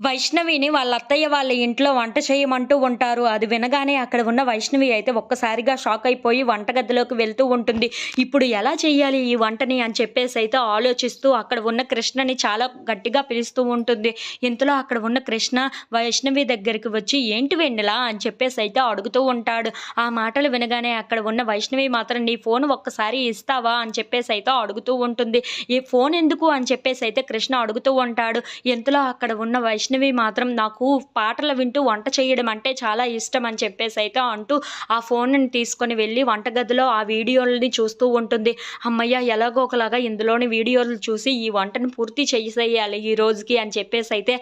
వైష్ణవిని వాళ్ళ అత్తయ్య వాళ్ళ ఇంట్లో వంట చేయమంటూ ఉంటారు. అది వినగానే అక్కడ ఉన్న వైష్ణవి అయితే ఒక్కసారిగా షాక్ అయిపోయి వంటగదిలోకి వెళ్తూ ఉంటుంది. ఇప్పుడు ఎలా చేయాలి ఈ వంటని అని చెప్పేసైతే ఆలోచిస్తూ అక్కడ ఉన్న కృష్ణని చాలా గట్టిగా పిలుస్తూ ఉంటుంది. ఇంతలో అక్కడ ఉన్న కృష్ణ వైష్ణవి దగ్గరికి వచ్చి "ఏంటి వెన్నెల" అని చెప్పేసైతే అడుగుతూ ఉంటాడు. ఆ మాటలు వినగానే అక్కడ ఉన్న వైష్ణవి మాత్రం "నీ ఫోను ఒక్కసారి ఇస్తావా" అని చెప్పేసైతే అడుగుతూ ఉంటుంది. "ఈ ఫోను ఎందుకు" అని చెప్పేసైతే కృష్ణ అడుగుతూ ఉంటాడు. ఇంతలో అక్కడ ఉన్న వైష్ణవి మాత్రం "నాకు పాటలు వింటూ వంట చేయడం అంటే చాలా ఇష్టం" అని చెప్పేసైతే అంటూ ఆ ఫోనుని తీసుకొని వెళ్ళి వంటగదిలో ఆ వీడియోలని చూస్తూ ఉంటుంది. హమ్మయ్య! ఎలాగో ఒకలాగా ఇందులోని వీడియోలు చూసి ఈ వంటను పూర్తి చేసేయాలి ఈ రోజుకి అని చెప్పేసైతే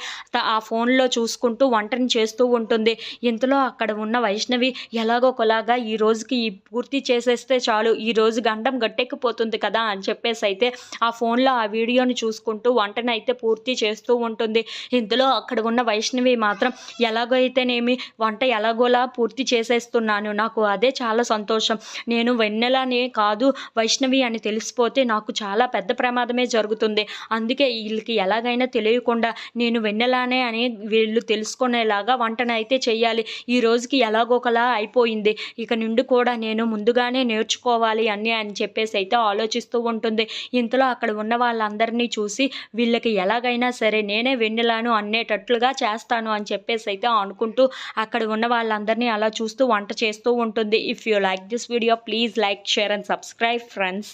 ఆ ఫోన్‌లో చూసుకుంటూ వంటని చేస్తూ ఉంటుంది. ఇంతలో అక్కడ ఉన్న వైష్ణవి ఎలాగో ఒకలాగా ఈ రోజుకి పూర్తి చేసేస్తే చాలు, ఈ రోజు గండం గట్టెక్కిపోతుంది కదా అని చెప్పేసైతే ఆ ఫోన్‌లో ఆ వీడియోని చూసుకుంటూ వంటనైతే పూర్తి చేస్తూ ఉంటుంది. ఇంతలో అక్కడ ఉన్న వైష్ణవి మాత్రం ఎలాగో అయితేనేమి వంట ఎలాగోలా పూర్తి చేసేస్తున్నాను. నాకు అదే చాలా సంతోషం. నేను వెన్నెలనే కాదు వైష్ణవి అని తెలిసిపోతే నాకు చాలా పెద్ద ప్రమాదమే జరుగుతుంది. అందుకే ఈళ్ళకి ఎలాగైనా తెలియకుండా నేను వెన్నెలనే అని వీళ్ళు తెలుసుకునేలాగా వంటనైతే చెయ్యాలి. ఈ రోజుకి ఎలాగోకలా అయిపోయింది. ఇక నుండి కూడా నేను ముందుగానే నేర్చుకోవాలి అని చెప్పేసైతే ఆలోచిస్తూ ఉంటుంది. ఇంతలో అక్కడ ఉన్న వాళ్ళందరినీ చూసి వీళ్ళకి ఎలాగైనా సరే నేనే వెన్నెలను అనేటట్లుగా చేస్తాను అని చెప్పేసైతే అనుకుంటూ అక్కడ ఉన్న వాళ్ళందరినీ అలా చూస్తూ వంట చేస్తూ ఉంటుంది. If you like this video please like, share and subscribe friends.